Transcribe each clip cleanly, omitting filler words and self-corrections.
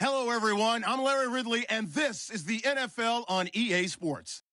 Hello, everyone. I'm Larry Ridley, and this is the NFL on EA Sports.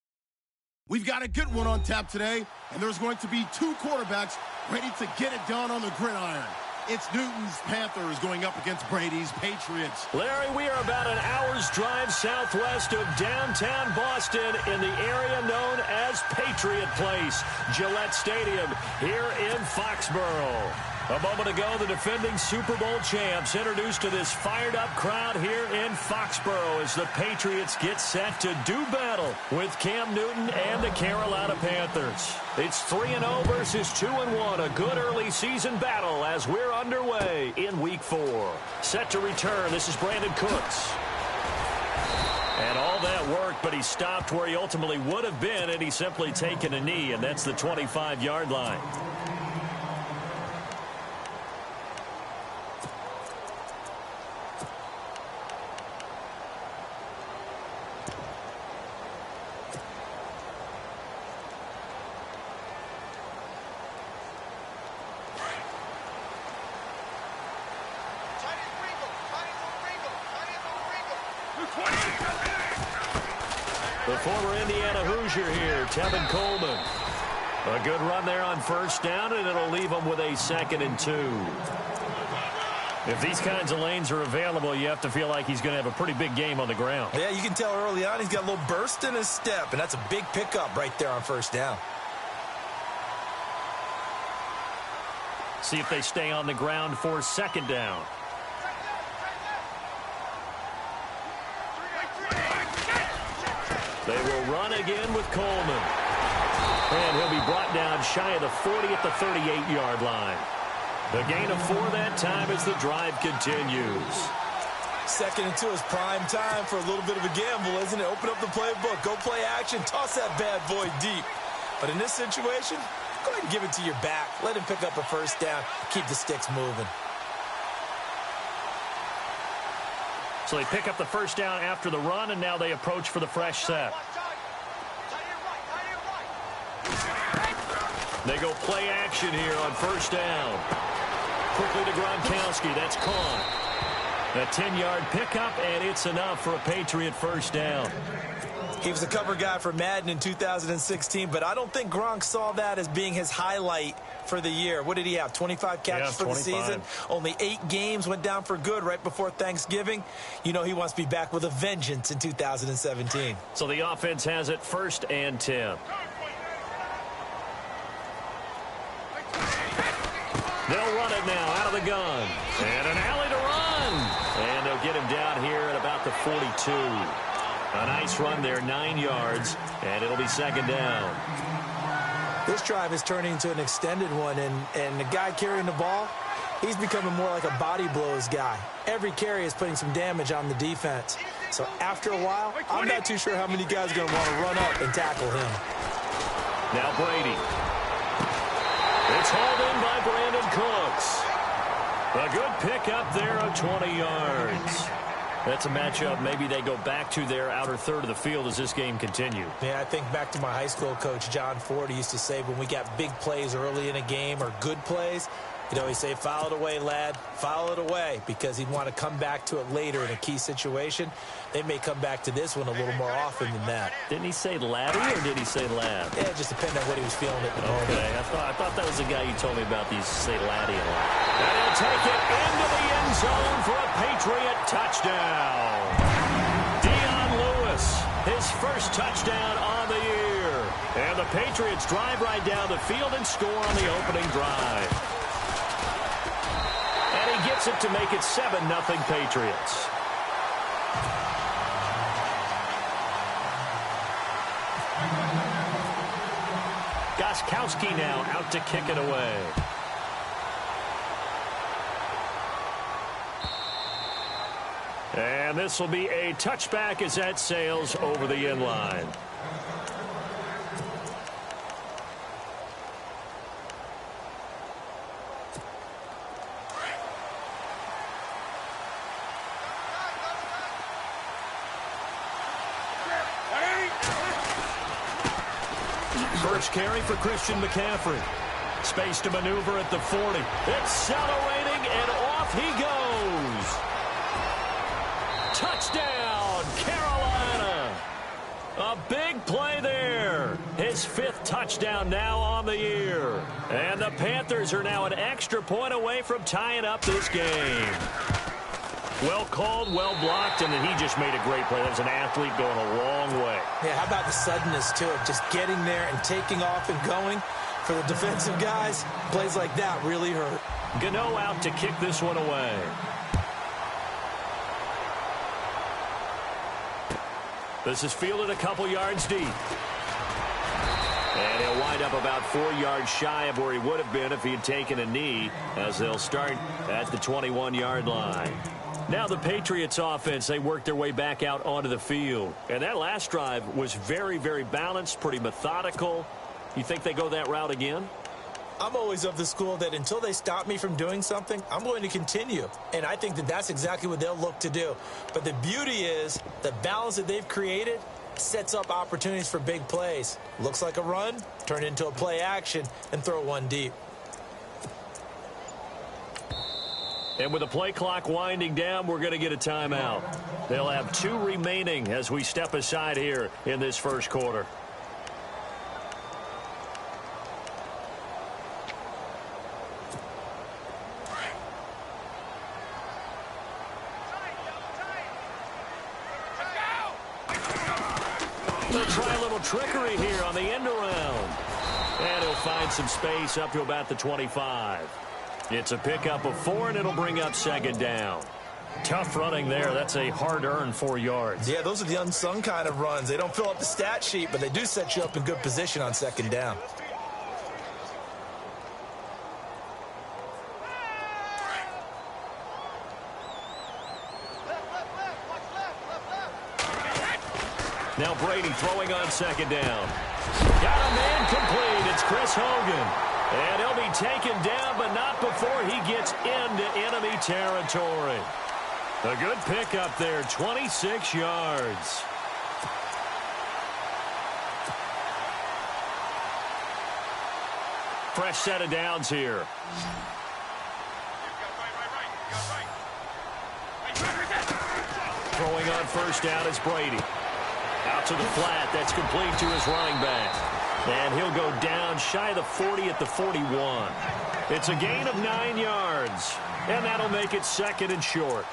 We've got a good one on tap today, and there's going to be two quarterbacks ready to get it done on the gridiron. It's Newton's Panthers going up against Brady's Patriots. Larry, we are about an hour's drive southwest of downtown Boston in the area known as Patriot Place, Gillette Stadium, here in Foxborough. A moment ago, the defending Super Bowl champs introduced to this fired-up crowd here in Foxborough as the Patriots get set to do battle with Cam Newton and the Carolina Panthers. It's 3-0 versus 2-1, a good early season battle as we're underway in Week 4. Set to return, this is Brandon Cooks. And all that worked, but he stopped where he ultimately would have been, and he's simply taken a knee, and that's the 25-yard line. The former Indiana Hoosier here, Tevin Coleman. A good run there on first down, and it'll leave him with a 2nd and 2. If these kinds of lanes are available, you have to feel like he's going to have a pretty big game on the ground. Yeah, you can tell early on he's got a little burst in his step, and that's a big pickup right there on first down. See if they stay on the ground for 2nd down. They will run again with Coleman. And he'll be brought down shy of the 40 at the 38-yard line. The gain of 4 that time as the drive continues. 2nd and 2 is prime time for a little bit of a gamble, isn't it? Open up the playbook, go play action, toss that bad boy deep. But in this situation, go ahead and give it to your back. Let him pick up a first down, keep the sticks moving. So they pick up the first down after the run, and now they approach for the fresh set. They go play action here on first down. Quickly to Gronkowski. That's caught. A 10-yard pickup, and it's enough for a Patriot first down. He was a cover guy for Madden in 2016, but I don't think Gronk saw that as being his highlight for the year. What did he have, 25 catches for the season? Only 8 games, went down for good right before Thanksgiving. You know he wants to be back with a vengeance in 2017. So the offense has it 1st and 10. They'll run it now out of the gun. And an alley to run. And they'll get him down here at about the 42. A nice run there, 9 yards, and it'll be 2nd down. This drive is turning into an extended one, and the guy carrying the ball, he's becoming more like a body blows guy. Every carry is putting some damage on the defense. So after a while, I'm not too sure how many guys are going to want to run up and tackle him. Now Brady. It's hauled in by Brandon Cooks. A good pickup there of 20 yards. That's a matchup maybe they go back to their outer third of the field as this game continues. Yeah, I think back to my high school coach, John Ford. He used to say when we got big plays early in a game or good plays, you know, he'd say, foul it away, lad, foul it away, because he'd want to come back to it later in a key situation. They may come back to this one a little more often than that. Didn't he say laddie or did he say lad? Yeah, it just depended on what he was feeling at the moment. Okay, I thought that was the guy you told me about these say laddie a lot. And he'll take it into the end zone for a Patriot touchdown. Dion Lewis, his first touchdown on the year. And the Patriots drive right down the field and score on the opening drive. And he gets it to make it 7-0 Patriots. Gostkowski now out to kick it away. And this will be a touchback as that sails over the end line. First carry for Christian McCaffrey. Space to maneuver at the 40. Accelerating, and off he goes. Touchdown, Carolina. A big play there. His 5th touchdown now on the year. And the Panthers are now an extra point away from tying up this game. Well called, well blocked, and then he just made a great play. That was an athlete going a long way. Yeah, how about the suddenness to it? Just getting there and taking off and going. For the defensive guys, plays like that really hurt. Gano out to kick this one away. This is fielded a couple yards deep. And he'll wind up about 4 yards shy of where he would have been if he had taken a knee, as they'll start at the 21-yard line. Now the Patriots offense, they work their way back out onto the field. And that last drive was very, very balanced, pretty methodical. You think they go that route again? I'm always of the school that until they stop me from doing something, I'm going to continue. And I think that that's exactly what they'll look to do. But the beauty is the balance that they've created sets up opportunities for big plays. Looks like a run, turn it into a play action, and throw one deep. And with the play clock winding down, we're going to get a timeout. They'll have 2 remaining as we step aside here in this first quarter. They'll try a little trickery here on the end around. And he'll find some space up to about the 25. It's a pickup of 4, and it'll bring up 2nd down. Tough running there. That's a hard-earned 4 yards. Yeah, those are the unsung kind of runs. They don't fill up the stat sheet, but they do set you up in good position on 2nd down. Now Brady throwing on 2nd down. Got a man complete. It's Chris Hogan. And he'll be taken down, but not before he gets into enemy territory. A good pickup there, 26 yards. Fresh set of downs here. Throwing on 1st down is Brady. Out to the flat. That's complete to his running back. And he'll go down shy of the 40 at the 41. It's a gain of 9 yards. And that'll make it 2nd and short.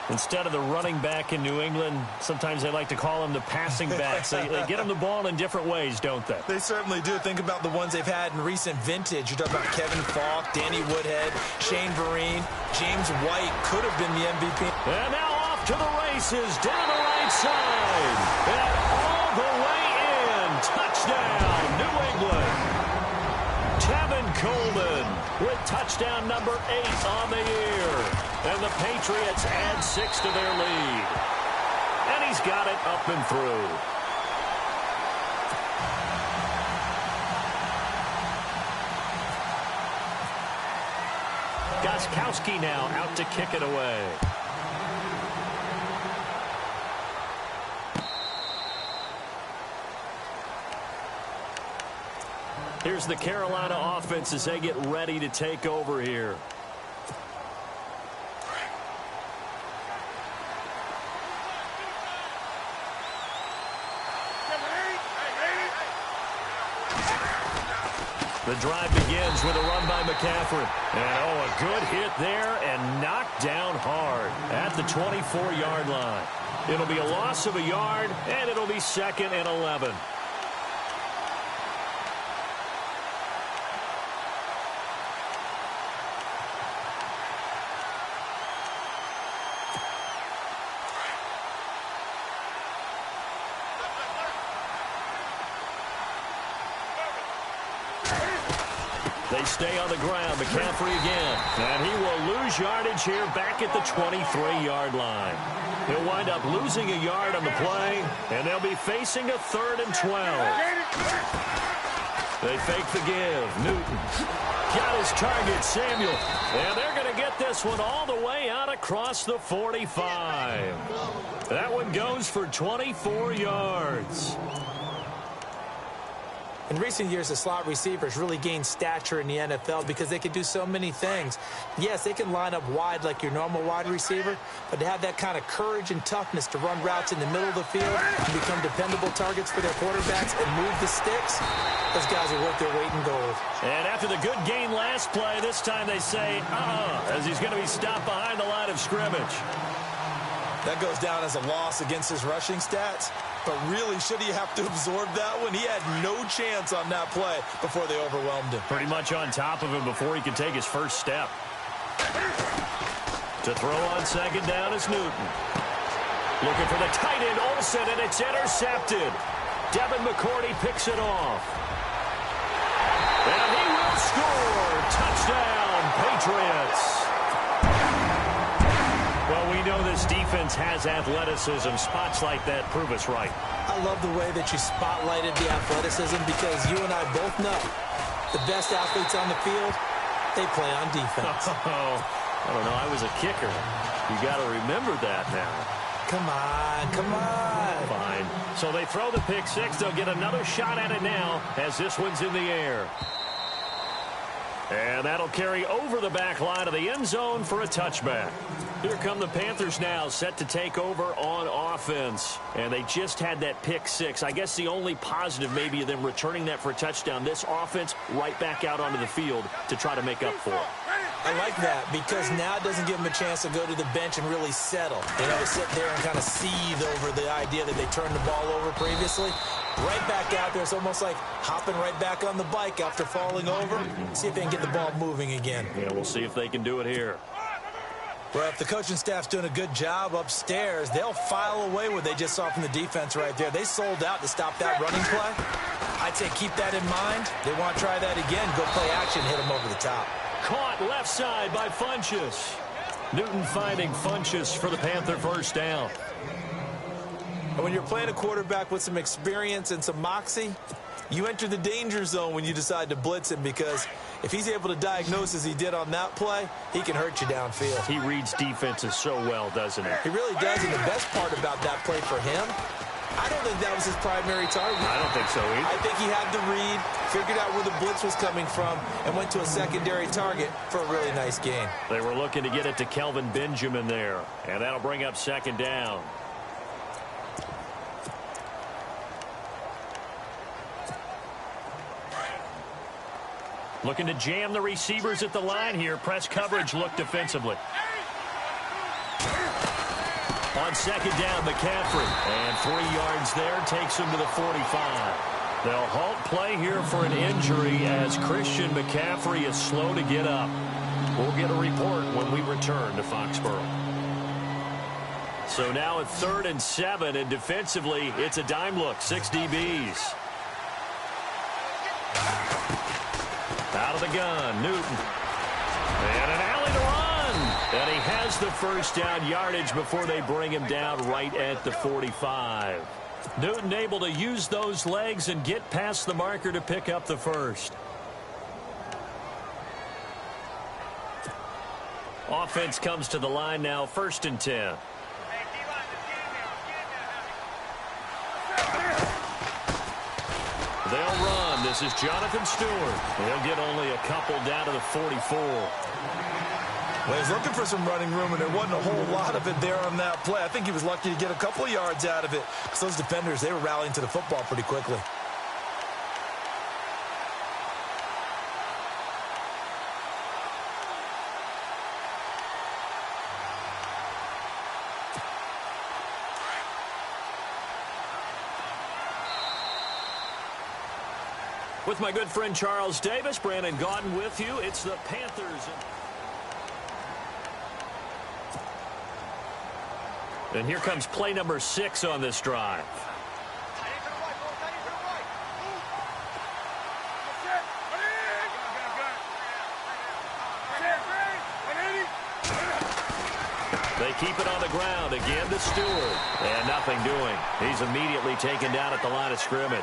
Instead of the running back in New England, sometimes they like to call them the passing backs. They get them the ball in different ways, don't they? They certainly do. Think about the ones they've had in recent vintage. You're talking about Kevin Falk, Danny Woodhead, Shane Vereen, James White could have been the MVP. And now off to the races down the right side. And all the way in. Touchdown, New England. Tevin Coleman with touchdown number 8 on the year. And the Patriots add 6 to their lead. And he's got it up and through. Gostkowski now out to kick it away. Here's the Carolina offense as they get ready to take over here. The drive begins with a run by McCaffrey. And, a good hit there and knocked down hard at the 24-yard line. It'll be a loss of a yard, and it'll be 2nd and 11. They stay on the ground. McCaffrey again. And he will lose yardage here back at the 23-yard line. He'll wind up losing a yard on the play, and they'll be facing a 3rd and 12. They fake the give. Newton got his target, Samuel. And they're going to get this one all the way out across the 45. That one goes for 24 yards. In recent years, the slot receivers really gained stature in the NFL because they can do so many things. Yes, they can line up wide like your normal wide receiver, but to have that kind of courage and toughness to run routes in the middle of the field and become dependable targets for their quarterbacks and move the sticks, those guys are worth their weight in gold. And after the good gain last play, this time they say, as he's going to be stopped behind the line of scrimmage. That goes down as a loss against his rushing stats. But really, should he have to absorb that one? He had no chance on that play before they overwhelmed him. Pretty much on top of him before he could take his first step. To throw on second down is Newton. Looking for the tight end, Olsen, and it's intercepted. Devin McCourty picks it off. And he will score. Touchdown, Patriots. Well, we know this defense has athleticism. Spots like that prove us right. I love the way that you spotlighted the athleticism because you and I both know the best athletes on the field, they play on defense. I don't know. I was a kicker. You got to remember that now. Come on, come on. Fine. So they throw the pick six. They'll get another shot at it now as this one's in the air. And that'll carry over the back line of the end zone for a touchback. Here come the Panthers now, set to take over on offense. And they just had that pick six. I guess the only positive maybe of them returning that for a touchdown. This offense right back out onto the field to try to make up for it. I like that because now it doesn't give them a chance to go to the bench and really settle. You know, sit there and kind of seethe over the idea that they turned the ball over previously. Right back out there. It's almost like hopping right back on the bike after falling over. See if they can get the ball moving again. Yeah, we'll see if they can do it here. Well, if the coaching staff's doing a good job upstairs, they'll file away what they just saw from the defense right there. They sold out to stop that running play. I'd say keep that in mind. They want to try that again. Go play action, hit them over the top. Caught left side by Funchess. Newton finding Funchess for the Panther first down. And when you're playing a quarterback with some experience and some moxie, you enter the danger zone when you decide to blitz him because if he's able to diagnose as he did on that play, he can hurt you downfield. He reads defenses so well, doesn't he? He really does, and the best part about that play for him, I don't think that was his primary target. I don't think so either. I think he had to read, figured out where the blitz was coming from, and went to a secondary target for a really nice gain. They were looking to get it to Kelvin Benjamin there, and that'll bring up second down. Looking to jam the receivers at the line here. Press coverage look defensively. On second down, McCaffrey. And 3 yards there takes him to the 45. They'll halt play here for an injury as Christian McCaffrey is slow to get up. We'll get a report when we return to Foxborough. So now at 3rd and 7, and defensively, it's a dime look. 6 DBs. Out of the gun, Newton. And an alley to run. And he has the first down yardage before they bring him down right at the 45. Newton able to use those legs and get past the marker to pick up the first. Offense comes to the line now, 1st and 10. They'll run. This is Jonathan Stewart. They'll get only a couple down to the 44. Well, he's looking for some running room, and there wasn't a whole lot of it there on that play. I think he was lucky to get a couple of yards out of it because those defenders, they were rallying to the football pretty quickly. With my good friend Charles Davis, Brandon Gaudin with you. It's the Panthers. And here comes play number 6 on this drive. They keep it on the ground again to Stewart. And nothing doing. He's immediately taken down at the line of scrimmage.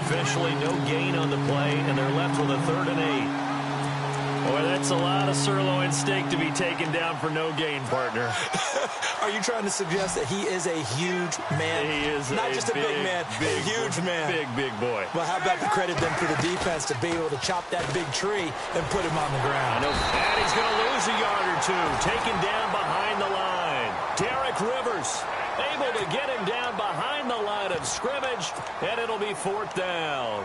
Officially no gain on the play, and they're left with a 3rd and 8. Boy, that's a lot of sirloin steak to be taken down for no gain, partner. Are you trying to suggest that he is a huge man? He is not just a big man, a huge man. Big boy. Well, how about the credit then for the defense to be able to chop that big tree and put him on the ground? And he's going to lose a yard or two, taken down behind the line. Derek Rivers able to get him down behind the line of scrimmage, and it'll be 4th down.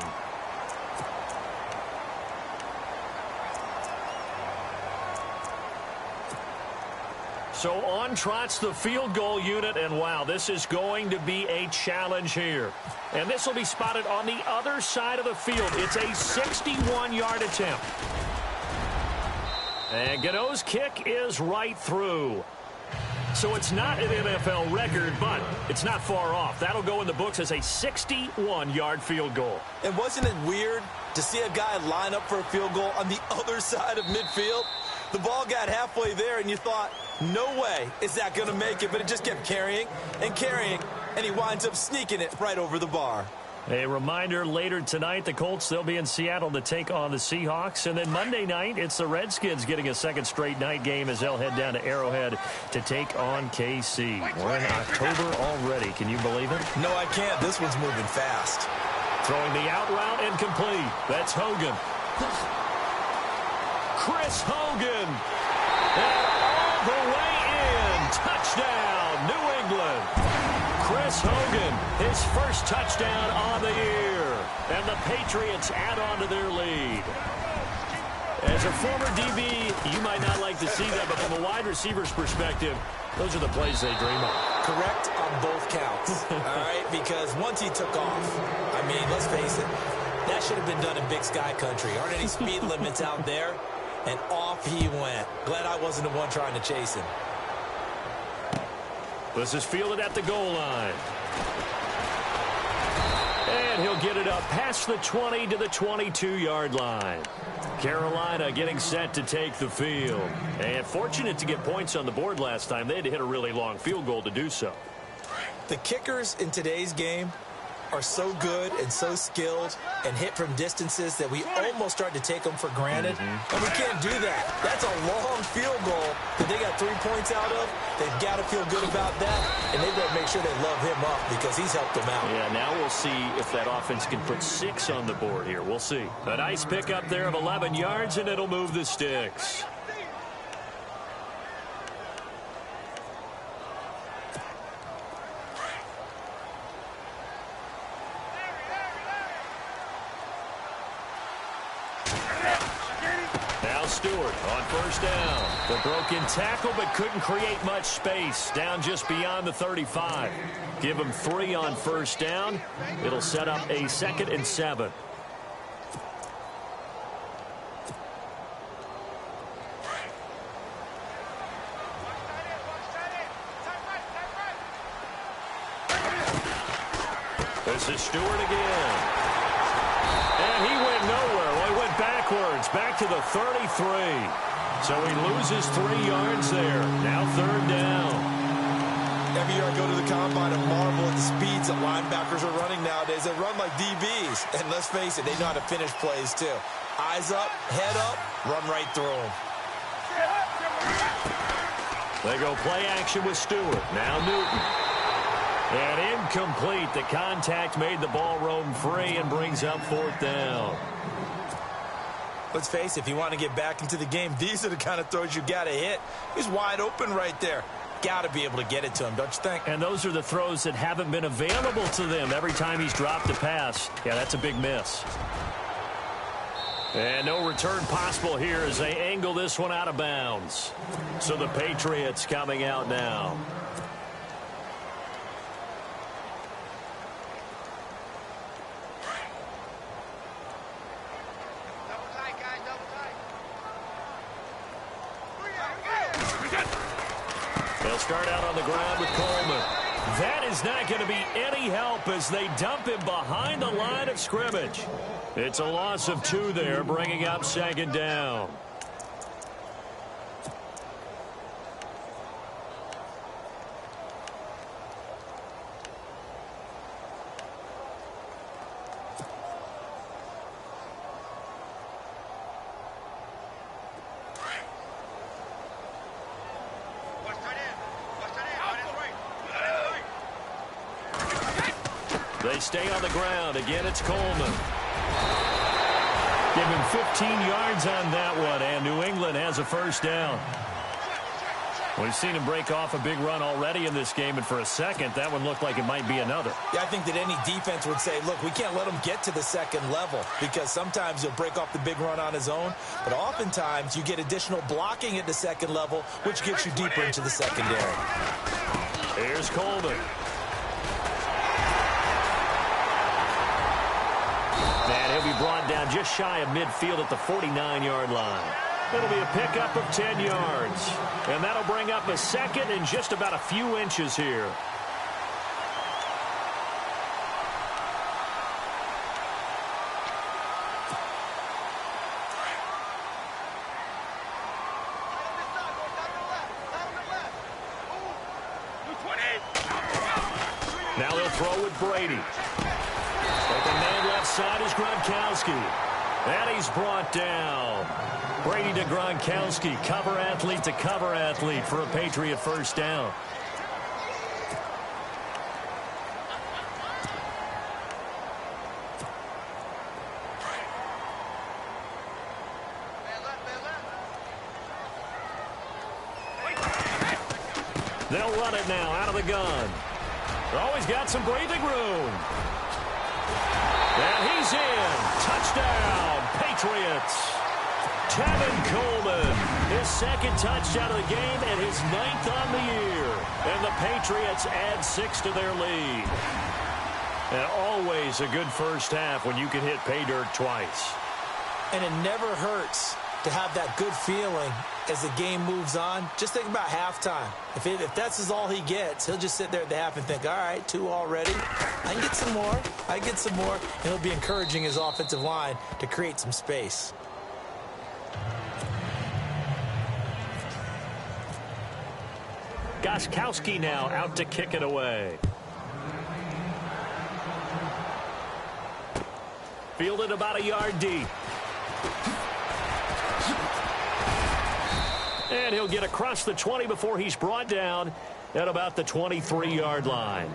So on trots the field goal unit, and wow, this is going to be a challenge here. And this will be spotted on the other side of the field. It's a 61-yard attempt. And Gano's kick is right through. So it's not an NFL record, but it's not far off. That'll go in the books as a 61-yard field goal. And wasn't it weird to see a guy line up for a field goal on the other side of midfield? The ball got halfway there, and you thought, no way is that going to make it, but it just kept carrying, and he winds up sneaking it right over the bar. A reminder, later tonight, the Colts, they'll be in Seattle to take on the Seahawks. And then Monday night, it's the Redskins getting a second straight night game as they'll head down to Arrowhead to take on KC. We're in October already. Can you believe it? No, I can't. This one's moving fast. Throwing the out route incomplete. That's Hogan. Chris Hogan. And all the way in. Touchdown, New England. Chris Hogan, his first touchdown on the year. And the Patriots add on to their lead. As a former DB, you might not like to see that, but from a wide receiver's perspective, those are the plays they dream of. Correct on both counts, all right? Because once he took off, I mean, let's face it, that should have been done in Big Sky Country. Aren't any speed limits out there? And off he went. Glad I wasn't the one trying to chase him. This is fielded at the goal line. And he'll get it up past the 20 to the 22-yard line. Carolina getting set to take the field. And fortunate to get points on the board last time. They had to hit a really long field goal to do so. The kickers in today's game are so good and so skilled and hit from distances that we almost start to take them for granted. And we can't do that. That's a long field goal that they got 3 points out of. They've got to feel good about that, and they've got to make sure they love him up because he's helped them out. Yeah, now we'll see if that offense can put 6 on the board here. We'll see. A nice pickup there of 11 yards, and it'll move the sticks. Stewart on first down. The broken tackle, but couldn't create much space. Down just beyond the 35. Give him 3 on first down. It'll set up a 2nd and 7. This is Stewart again. And he went nowhere. Well, he went backwards, back to the 33. So he loses 3 yards there. Now 3rd down. Every year I go to the combine and marvel at the speeds that linebackers are running nowadays. They run like DBs. And let's face it, they know how to finish plays too. Eyes up, head up, run right through them. They go play action with Stewart. Now Newton. And incomplete. The contact made the ball roam free and brings up 4th down. Let's face it, if you want to get back into the game, these are the kind of throws you got to hit. He's wide open right there. Got to be able to get it to him, don't you think? And those are the throws that haven't been available to them every time he's dropped a pass. Yeah, that's a big miss. And no return possible here as they angle this one out of bounds. So the Patriots coming out now. They'll start out on the ground with Coleman. That is not going to be any help as they dump him behind the line of scrimmage. It's a loss of 2 there, bringing up 2nd down. They stay on the ground. Again, it's Coleman. Give him 15 yards on that one, and New England has a first down. We've seen him break off a big run already in this game, and for a second, that one looked like it might be another. Yeah, I think that any defense would say, look, we can't let him get to the second level because sometimes he'll break off the big run on his own, but oftentimes you get additional blocking at the second level, which gets you deeper into the secondary. Here's Coleman. And he'll be brought down just shy of midfield at the 49-yard line. It'll be a pickup of 10 yards. And that'll bring up a second and just about a few inches here. Now they'll throw with Brady. Open man left side is Gronkowski. And he's brought down. Brady to Gronkowski, cover athlete to cover athlete for a Patriot first down. They'll run it now out of the gun. Always got some breathing room. And he's in. Touchdown, Patriots. Tevin Coleman, his second touchdown of the game and his 9th on the year. And the Patriots add 6 to their lead. And always a good first half when you can hit pay dirt twice. And it never hurts to have that good feeling as the game moves on. Just think about halftime. If that's all he gets, he'll just sit there at the half and think, all right, 2 already. I can get some more. I can get some more. And he'll be encouraging his offensive line to create some space. Gostkowski now out to kick it away. Fielded about a yard deep. And he'll get across the 20 before he's brought down at about the 23-yard line.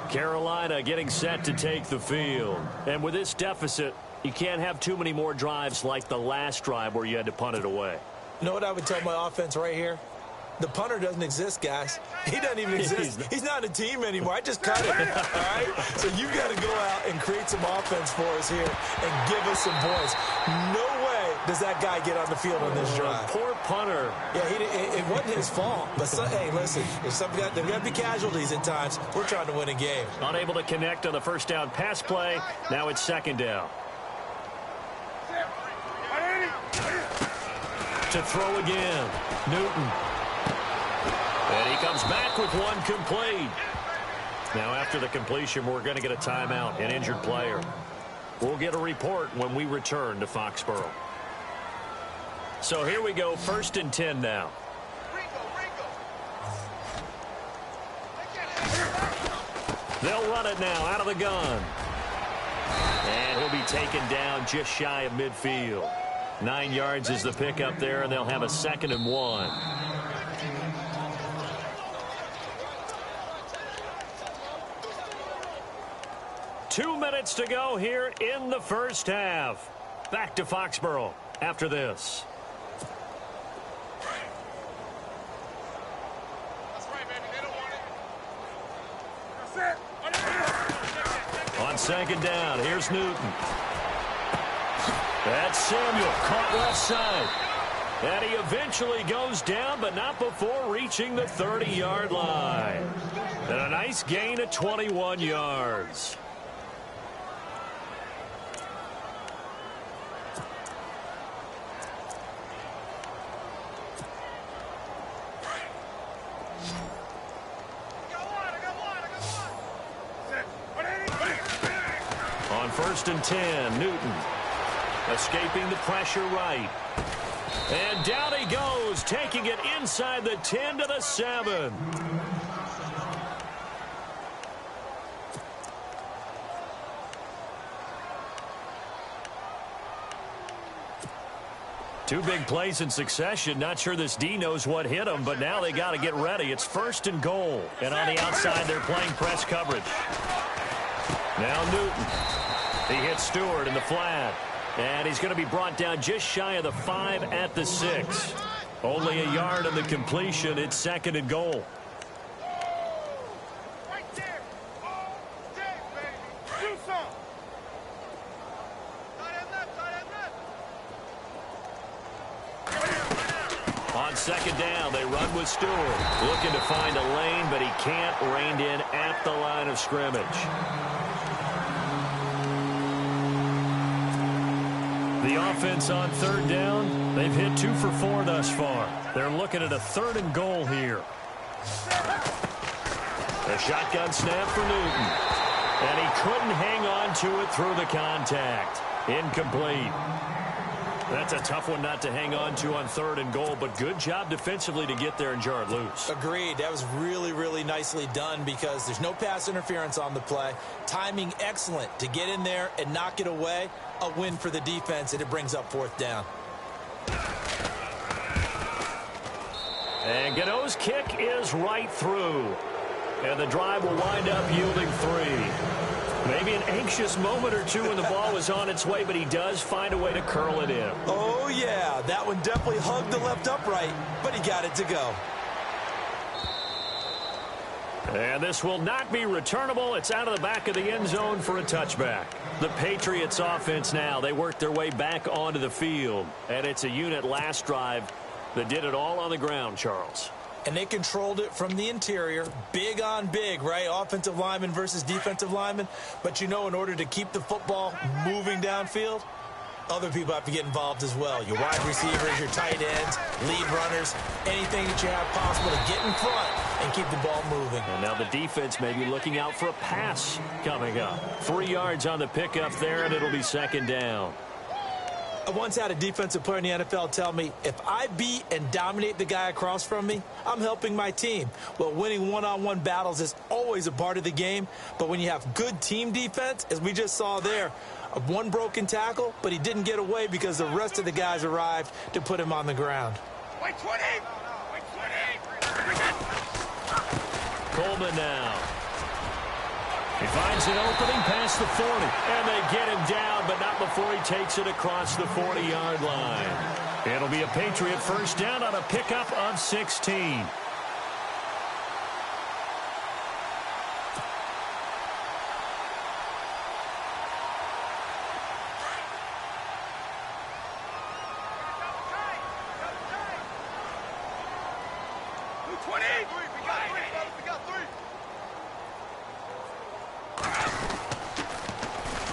Carolina getting set to take the field. And with this deficit, you can't have too many more drives like the last drive where you had to punt it away. You know what I would tell my offense right here? The punter doesn't exist, guys. He doesn't even exist. He's not a team anymore. I just cut him, all right? So you've got to go out and create some offense for us here and give us some points. No way does that guy get on the field on this drive. Poor punter. Yeah, it wasn't his fault. But, hey, listen, there's got to be casualties at times. We're trying to win a game. Unable to connect on the first down pass play. Now it's second down. To throw again. Newton. And he comes back with one complete. Now after the completion, we're going to get a timeout, an injured player. We'll get a report when we return to Foxborough. So here we go, 1st and 10 now. They'll run it now out of the gun. And he'll be taken down just shy of midfield. 9 yards is the pickup there, and they'll have a 2nd and 1. Two minutes to go here in the first half. Back to Foxborough after this. That's right, baby. They don't want it. On second down, here's Newton. That's Samuel, caught left side. And he eventually goes down, but not before reaching the 30-yard line. And a nice gain of 21 yards. On 1st and 10, Newton escaping the pressure right. And down he goes, taking it inside the 10 to the 7. Two big plays in succession. Not sure this D knows what hit him, but now they got to get ready. It's 1st and goal. And on the outside, they're playing press coverage. Now Newton. He hits Stewart in the flat. And he's going to be brought down just shy of the 5 at the 6. Only a yard on the completion. It's 2nd and goal. Right there. All day, baby. Do something. On 2nd down, they run with Stewart. Looking to find a lane, but he can't. Reined in at the line of scrimmage. The offense on 3rd down, they've hit 2 for 4 thus far. They're looking at a 3rd and goal here. A shotgun snap for Newton. And he couldn't hang on to it through the contact. Incomplete. That's a tough one not to hang on to on 3rd and goal, but good job defensively to get there and jar it loose. Agreed. That was really, really nicely done because there's no pass interference on the play. Timing excellent to get in there and knock it away. A win for the defense, and it brings up 4th down. And Gano's kick is right through. And the drive will wind up yielding 3. Maybe an anxious moment or two when the ball was on its way, but he does find a way to curl it in. Oh, yeah. That one definitely hugged the left upright, but he got it to go. And this will not be returnable. It's out of the back of the end zone for a touchback. The Patriots offense now, they work their way back onto the field. And it's a unit last drive that did it all on the ground, Charles. And they controlled it from the interior. Big on big, right? Offensive lineman versus defensive lineman. But, you know, in order to keep the football moving downfield, other people have to get involved as well. Your wide receivers, your tight ends, lead runners, anything that you have possible to get in front and keep the ball moving. And now the defense may be looking out for a pass coming up. 3 yards on the pickup there, and it'll be 2nd down. I once had a defensive player in the NFL tell me, if I beat and dominate the guy across from me, I'm helping my team. Well, winning one-on-one battles is always a part of the game, but when you have good team defense, as we just saw there, one broken tackle, but he didn't get away because the rest of the guys arrived to put him on the ground. Wait 20. Wait 20. Coleman now. He finds an opening past the 40, and they get him down, but not before he takes it across the 40-yard line. It'll be a Patriot 1st down on a pickup of 16.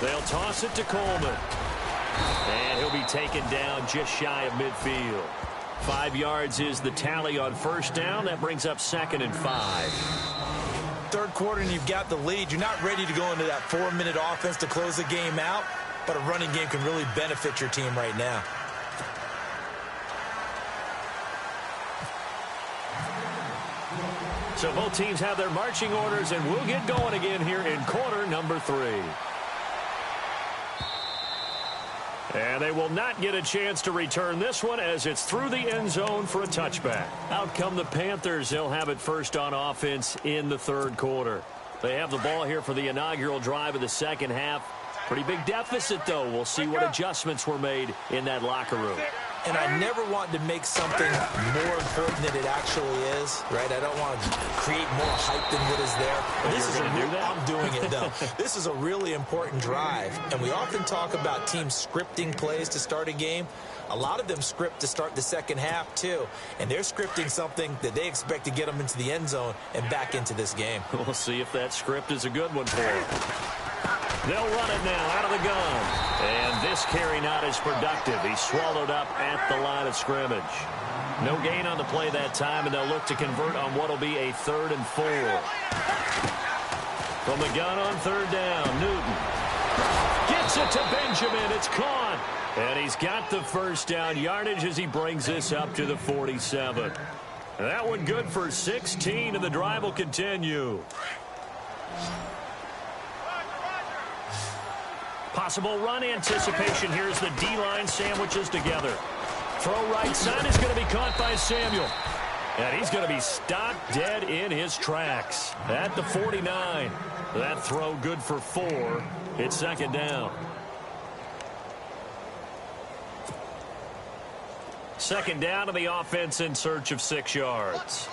They'll toss it to Coleman. And he'll be taken down just shy of midfield. 5 yards is the tally on 1st down. That brings up 2nd and 5. 3rd quarter and you've got the lead. You're not ready to go into that 4-minute offense to close the game out, but a running game can really benefit your team right now. So both teams have their marching orders, and we'll get going again here in quarter number 3. And they will not get a chance to return this one as it's through the end zone for a touchback. Out come the Panthers. They'll have it first on offense in the 3rd quarter. They have the ball here for the inaugural drive of the 2nd half. Pretty big deficit, though. We'll see what adjustments were made in that locker room. And I never want to make something more important than it actually is, right? I don't want to create more hype than what is there. I'm doing it, though. This is a really important drive. And we often talk about teams scripting plays to start a game. A lot of them script to start the 2nd half, too. And they're scripting something that they expect to get them into the end zone and back into this game. We'll see if that script is a good one for them. They'll run it now out of the gun. And this carry not as productive. He's swallowed up at the line of scrimmage. No gain on the play that time, and they'll look to convert on what will be a 3rd and 4. From the gun on 3rd down, Newton gets it to Benjamin. It's caught. And he's got the 1st down yardage as he brings this up to the 47. That one good for 16, and the drive will continue. Possible run anticipation. Here's the D-line sandwiches together. Throw right side is going to be caught by Samuel. And he's going to be stopped dead in his tracks at the 49. That throw good for 4. It's second down. Second down to the offense in search of 6 yards.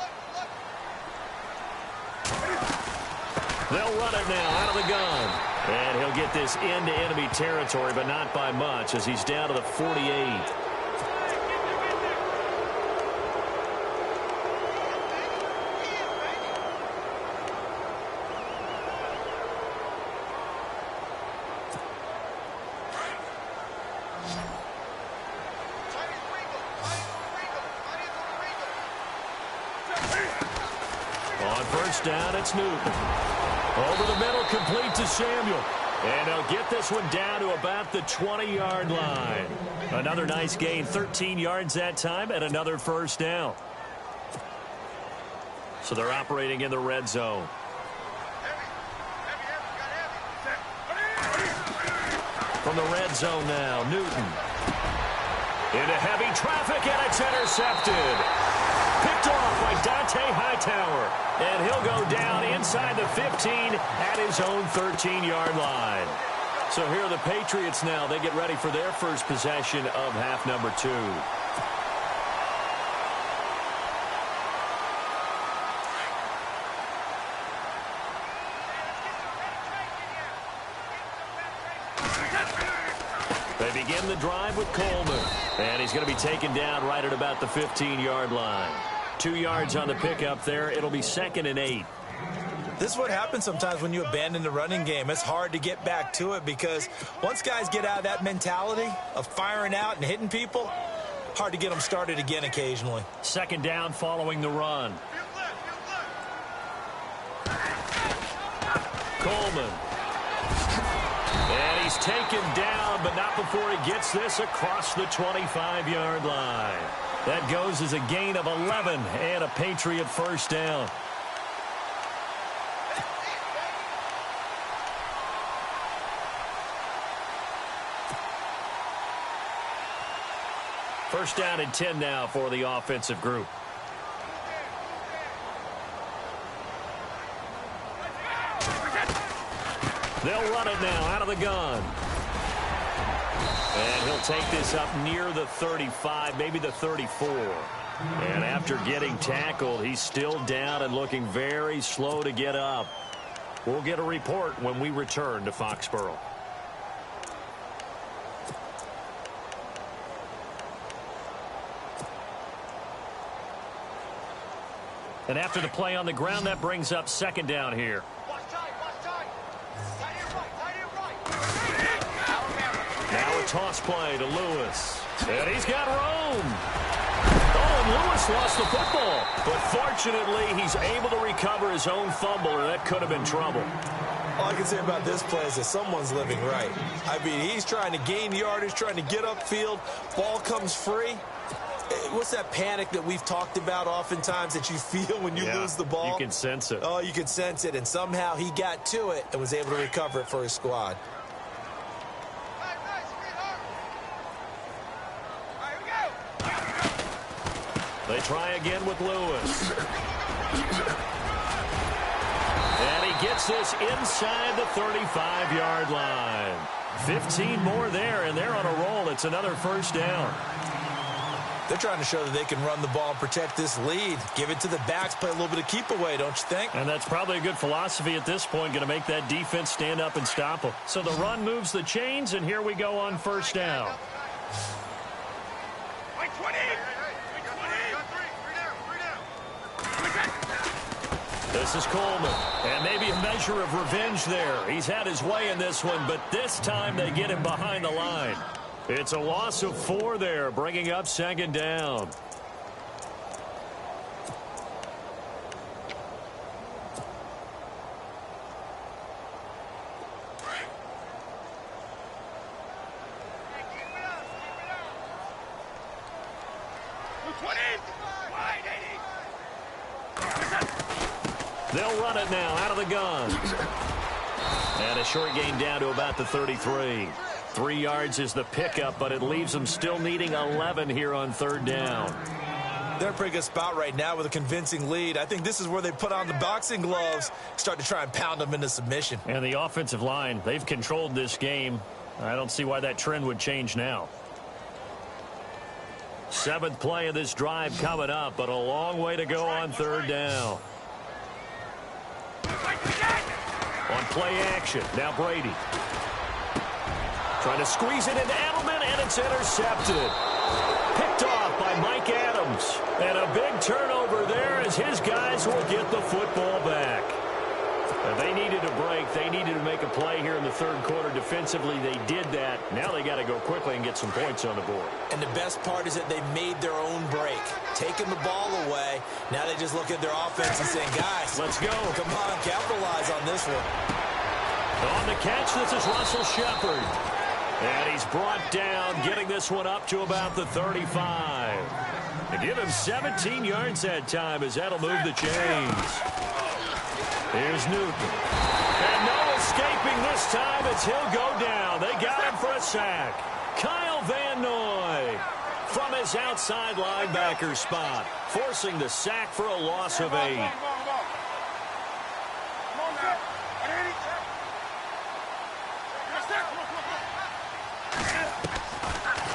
They'll run it now out of the gun. And he'll get this into enemy territory, but not by much as he's down to the 48. On first down, it's Newton. Over the middle, complete to Samuel. And they'll get this one down to about the 20-yard line. Another nice gain, 13 yards that time, and another first down. So they're operating in the red zone. From the red zone now, Newton. Into heavy traffic, and it's intercepted. Picked off by Dante Hightower. And he'll go down inside the 15 at his own 13-yard line. So here are the Patriots now. They get ready for their first possession of half number 2. They begin the drive with Coleman. And he's going to be taken down right at about the 15-yard line. 2 yards on the pickup there. It'll be 2nd and 8. This is what happens sometimes when you abandon the running game. It's hard to get back to it because once guys get out of that mentality of firing out and hitting people, hard to get them started again occasionally. Second down following the run. Coleman. And he's taken down, but not before he gets this across the 25-yard line. That goes as a gain of 11 and a Patriot first down. First down and 10 now for the offensive group. They'll run it now out of the gun. And he'll take this up near the 35, maybe the 34. And after getting tackled, he's still down and looking very slow to get up. We'll get a report when we return to Foxborough. And after the play on the ground, that brings up second down here. Now a toss play to Lewis. And he's got room. Oh, and Lewis lost the football. But fortunately, he's able to recover his own fumble, or that could have been trouble. All I can say about this play is that someone's living right. I mean, he's trying to gain yardage, trying to get upfield. Ball comes free. What's that panic that we've talked about oftentimes that you feel when you lose the ball? You can sense it. Oh, you can sense it. And somehow he got to it and was able to recover it for his squad. They try again with Lewis. And he gets this inside the 35-yard line. 15 more there, and they're on a roll. It's another first down. They're trying to show that they can run the ball and protect this lead. Give it to the backs, play a little bit of keep away, don't you think? And that's probably a good philosophy at this point, going to make that defense stand up and stop them. So the run moves the chains, and here we go on first down. This is Coleman, and maybe a measure of revenge there. He's had his way in this one, but this time they get him behind the line. It's a loss of 4 there, bringing up second down. They'll run it now out of the gun. And a short gain down to about the 33. 3 yards is the pickup, but it leaves them still needing 11 here on third down. They're in a pretty good spot right now with a convincing lead. I think this is where they put on the boxing gloves, start to try and pound them into submission. And the offensive line, they've controlled this game. I don't see why that trend would change now. 7th play of this drive coming up, but a long way to go on 3rd down. On play action, now Brady. Trying to squeeze it into Edelman, and it's intercepted. Picked off by Mike Adams. And a big turnover there as his guys will get the football back. They needed a break. They needed to make a play here in the 3rd quarter. Defensively, they did that. Now they got to go quickly and get some points on the board. And the best part is that they made their own break. Taking the ball away. Now they just look at their offense and saying, guys, let's go. Come on, capitalize on this one. On the catch, this is Russell Shepard. And he's brought down, getting this one up to about the 35. They give him 17 yards that time as that'll move the chains. Here's Newton. And no escaping this time as he'll go down. They got him for a sack. Kyle Van Noy from his outside linebacker spot, forcing the sack for a loss of 8.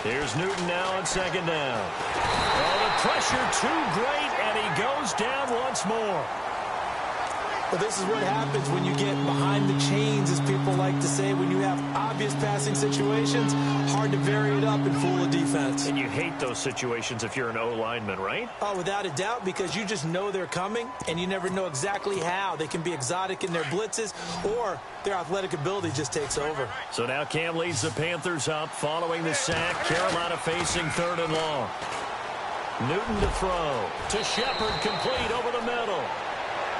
Here's Newton now on 2nd down. Oh, the pressure too great, and he goes down once more. Well, this is what happens when you get behind the chains, as people like to say. When you have obvious passing situations, hard to vary it up and fool a defense. And you hate those situations if you're an O-lineman, right? Oh, without a doubt, because you just know they're coming, and you never know exactly how. They can be exotic in their blitzes, or their athletic ability just takes over. So now Cam leads the Panthers up following the sack. Carolina facing 3rd and long. Newton to throw. To Shepard, complete over the middle.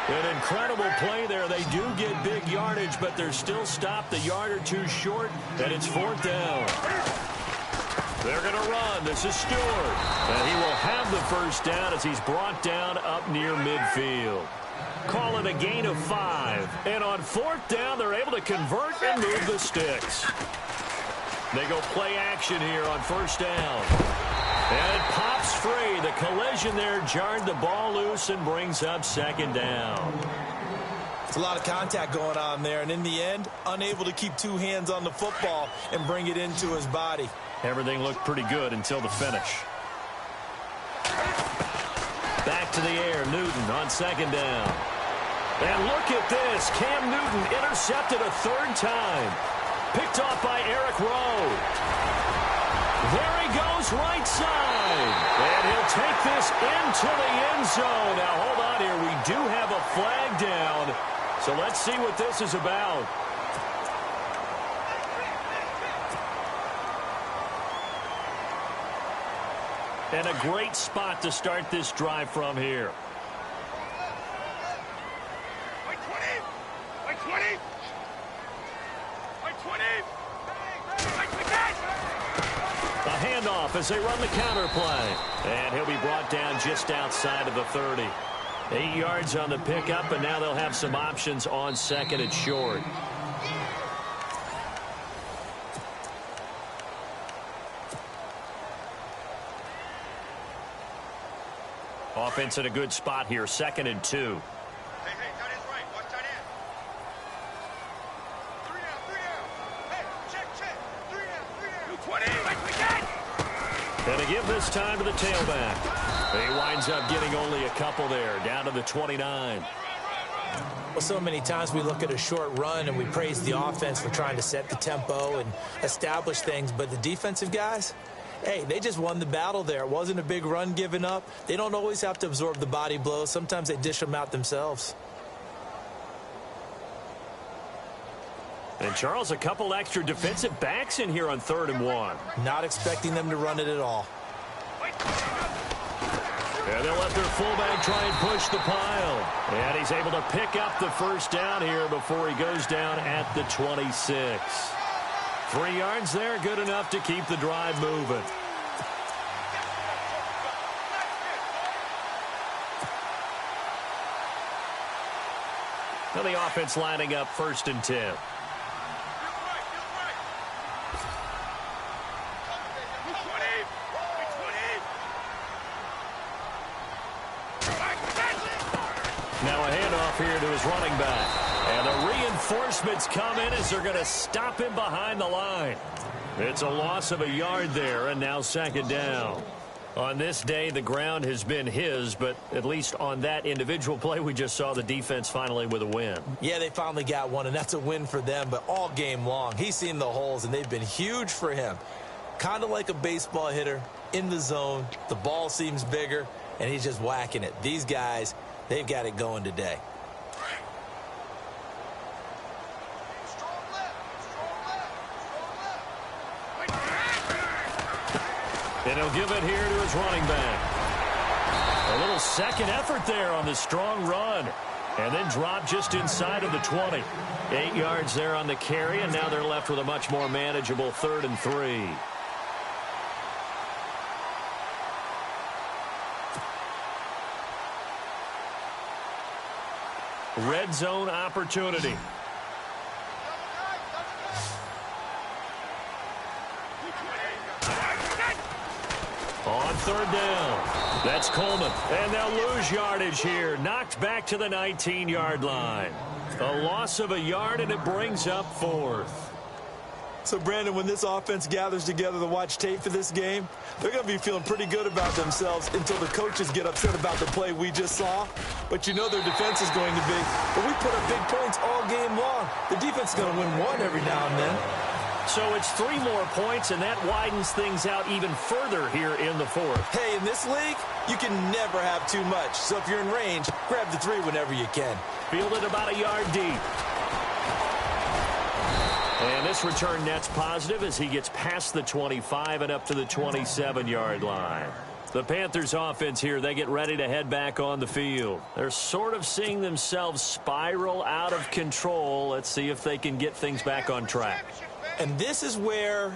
An incredible play there. They do get big yardage, but they're still stopped a yard or two short, and it's 4th down. They're going to run. This is Stewart. And he will have the 1st down as he's brought down up near midfield. Call it a gain of 5. And on 4th down, they're able to convert and move the sticks. They go play action here on 1st down. And it pops free. The collision there jarred the ball loose and brings up 2nd down. It's a lot of contact going on there, and in the end, unable to keep 2 hands on the football and bring it into his body. Everything looked pretty good until the finish. Back to the air, Newton on 2nd down. And look at this. Cam Newton intercepted a 3rd time. Picked off by Eric Rowe. There he goes, right side. And he'll take this into the end zone. Now, hold on here. We do have a flag down. So let's see what this is about. And a great spot to start this drive from here. A handoff as they run the counter play. And he'll be brought down just outside of the 30. 8 yards on the pickup, and now they'll have some options on 2nd and short. Offense in a good spot here, 2nd and 2. And to give this time to the tailback. He winds up getting only a couple there, down to the 29. Well, so many times we look at a short run and we praise the offense for trying to set the tempo and establish things, but the defensive guys, hey, they just won the battle there. It wasn't a big run given up. They don't always have to absorb the body blows. Sometimes they dish them out themselves. And, Charles, a couple extra defensive backs in here on 3rd and 1. Not expecting them to run it at all. And they'll let their fullback try and push the pile. And he's able to pick up the 1st down here before he goes down at the 26. 3 yards there, good enough to keep the drive moving. Now the offense lining up 1st and 10. Now a handoff here to his running back. And the reinforcements come in as they're going to stop him behind the line. It's a loss of a yard there, and now second down. On this day, the ground has been his, but at least on that individual play, we just saw the defense finally with a win. Yeah, they finally got one, and that's a win for them, but all game long, he's seen the holes, and they've been huge for him. Kind of like a baseball hitter in the zone. The ball seems bigger, and he's just whacking it. These guys, they've got it going today. And he'll give it here to his running back. A little second effort there on the strong run. And then drop just inside of the 20. 8 yards there on the carry, and now they're left with a much more manageable 3rd and 3. Red zone opportunity. On 3rd down. That's Coleman. And they'll lose yardage here. Knocked back to the 19-yard line. A loss of a yard, and it brings up 4th. So, Brandon, when this offense gathers together to watch tape for this game, they're going to be feeling pretty good about themselves until the coaches get upset about the play we just saw. But you know their defense is going to be. But we put up big points all game long. The defense is going to win one every now and then. So it's 3 more points, and that widens things out even further here in the 4th. Hey, in this league, you can never have too much. So if you're in range, grab the 3 whenever you can. Fielded about a yard deep. And this return net's positive as he gets past the 25 and up to the 27-yard line. The Panthers offense here, they get ready to head back on the field. They're sort of seeing themselves spiral out of control. Let's see if they can get things back on track. And this is where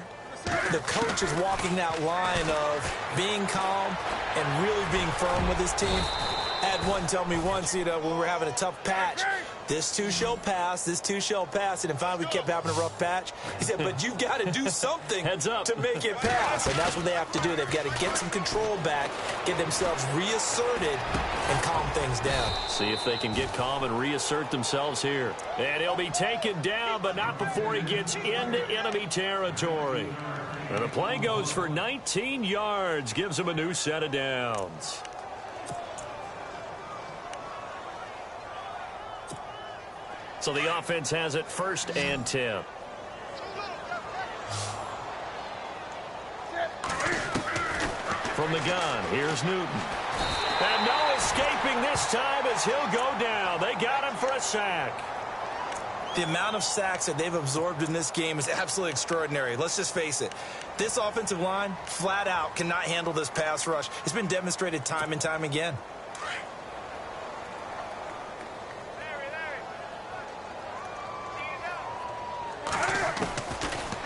the coach is walking that line of being calm and really being firm with his team. I had one tell me once, when we were having a tough patch, this too shall pass, this too shall pass. And finally we kept having a rough patch. He said, but you've got to do something to make it pass. And that's what they have to do. They've got to get some control back, get themselves reasserted, and calm things down. See if they can get calm and reassert themselves here. And he'll be taken down, but not before he gets into enemy territory. And the play goes for 19 yards, gives him a new set of downs. So the offense has it 1st and 10. From the gun, here's Newton. And no escaping this time as he'll go down. They got him for a sack. The amount of sacks that they've absorbed in this game is absolutely extraordinary. Let's just face it. This offensive line, flat out, cannot handle this pass rush. It's been demonstrated time and time again.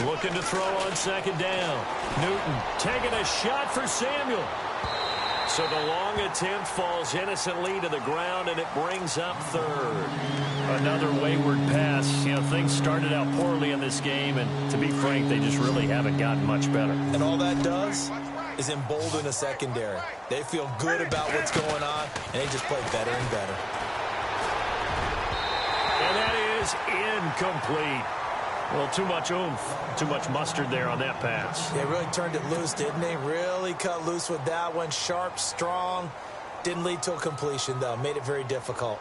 Looking to throw on 2nd down. Newton taking a shot for Samuel. So the long attempt falls innocently to the ground, and it brings up 3rd. Another wayward pass. Things started out poorly in this game, and to be frank, they just really haven't gotten much better. And all that does is embolden a secondary. They feel good about what's going on, and they just play better and better. And that is incomplete. Well, too much oomph, too much mustard there on that pass. They really turned it loose, didn't they? Really cut loose with that one. Sharp, strong. Didn't lead to a completion, though. Made it very difficult.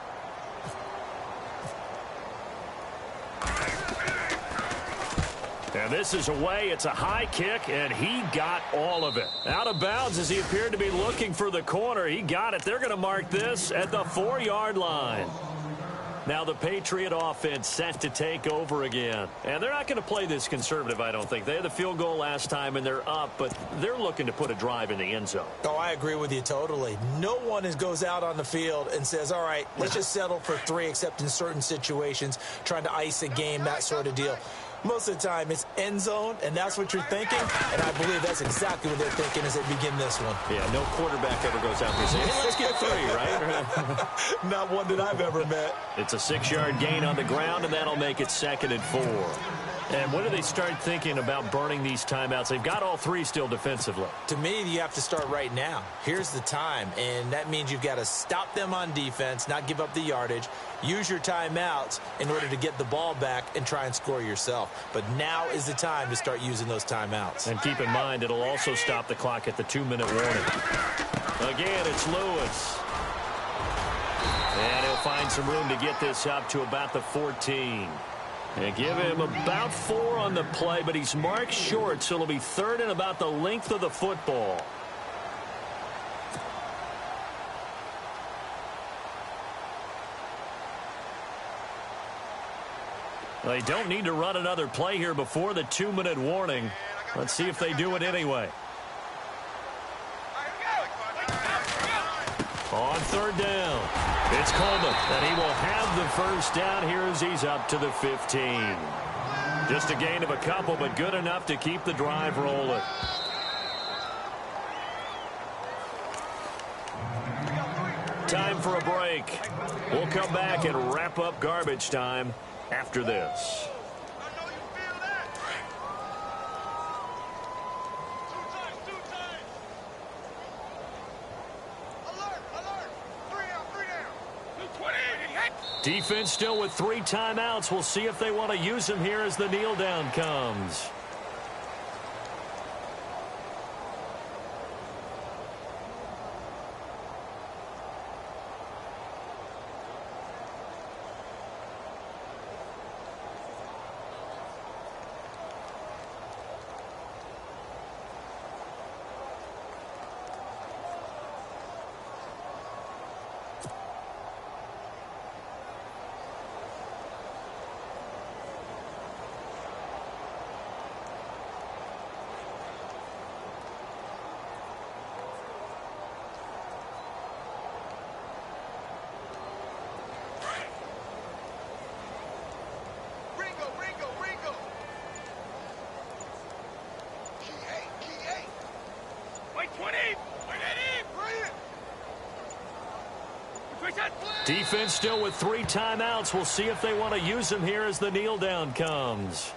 And this is away. It's a high kick, and he got all of it. Out of bounds as he appeared to be looking for the corner. He got it. They're going to mark this at the 4-yard line. Now the Patriot offense set to take over again. And they're not going to play this conservative, I don't think. They had the field goal last time, and they're up, but they're looking to put a drive in the end zone. Oh, I agree with you totally. No one goes out on the field and says, all right, let's just settle for 3, except in certain situations, trying to ice a game, that sort of deal. Most of the time, it's end zone, and that's what you're thinking. And I believe that's exactly what they're thinking as they begin this one. Yeah, no quarterback ever goes out there saying, hey, let's get 3, right? Not one that I've ever met. It's a 6-yard gain on the ground, and that'll make it 2nd and 4. And when do they start thinking about burning these timeouts? They've got all three still defensively. To me, you have to start right now. Here's the time, and that means you've got to stop them on defense, not give up the yardage, use your timeouts in order to get the ball back and try and score yourself. But now is the time to start using those timeouts. And keep in mind, it'll also stop the clock at the 2-minute warning. Again, it's Lewis. And he'll find some room to get this up to about the 14. And give him about 4 on the play, but he's marked short, so it'll be third and about the length of the football. They don't need to run another play here before the 2-minute warning. Let's see if they do it anyway. On third down, it's Coleman, and he will have the first down here as he's up to the 15. Just a gain of a couple, but good enough to keep the drive rolling. Time for a break. We'll come back and wrap up garbage time after this. Defense still with 3 timeouts. We'll see if they want to use them here as the kneel down comes. Defense still with 3 timeouts. We'll see if they want to use them here as the kneel down comes.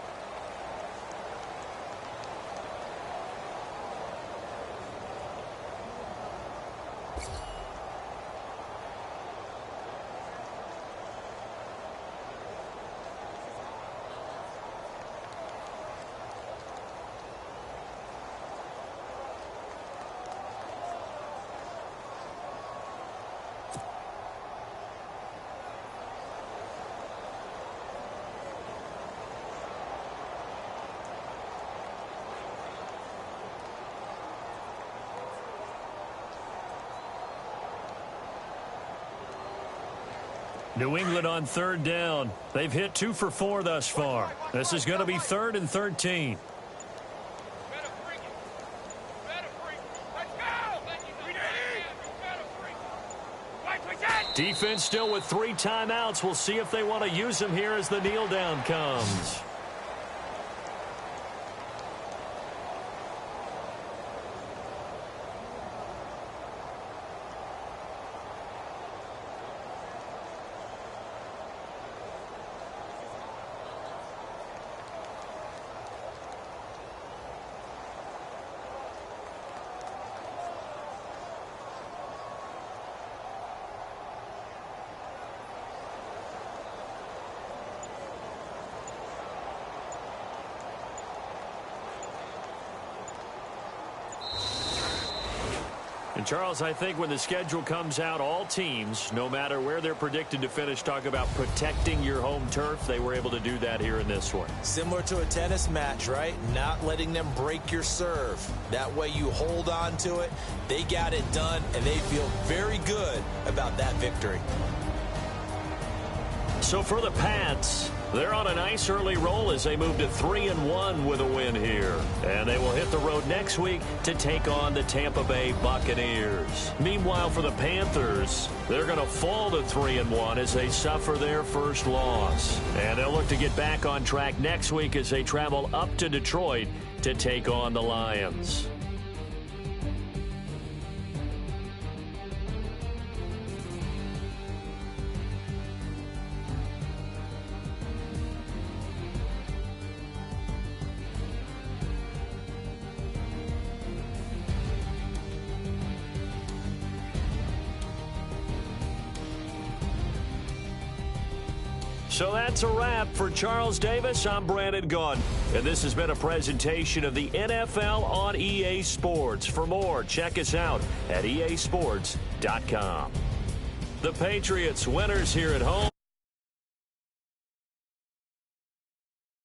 New England on third down. They've hit 2 for 4 thus far. This is going to be 3rd and 13. Defense still with 3 timeouts. We'll see if they want to use them here as the kneel down comes. And Charles, I think when the schedule comes out, all teams, no matter where they're predicted to finish, talk about protecting your home turf. They were able to do that here in this one. Similar to a tennis match, right? Not letting them break your serve. That way you hold on to it. They got it done, and they feel very good about that victory. So for the Pats, they're on a nice early roll as they move to 3-1 with a win here. And they will hit the road next week to take on the Tampa Bay Buccaneers. Meanwhile, for the Panthers, they're going to fall to 3-1 as they suffer their first loss. And they'll look to get back on track next week as they travel up to Detroit to take on the Lions. So that's a wrap for Charles Davis. I'm Brandon Gaudin, and this has been a presentation of the NFL on EA Sports. For more, check us out at easports.com. The Patriots winners here at home.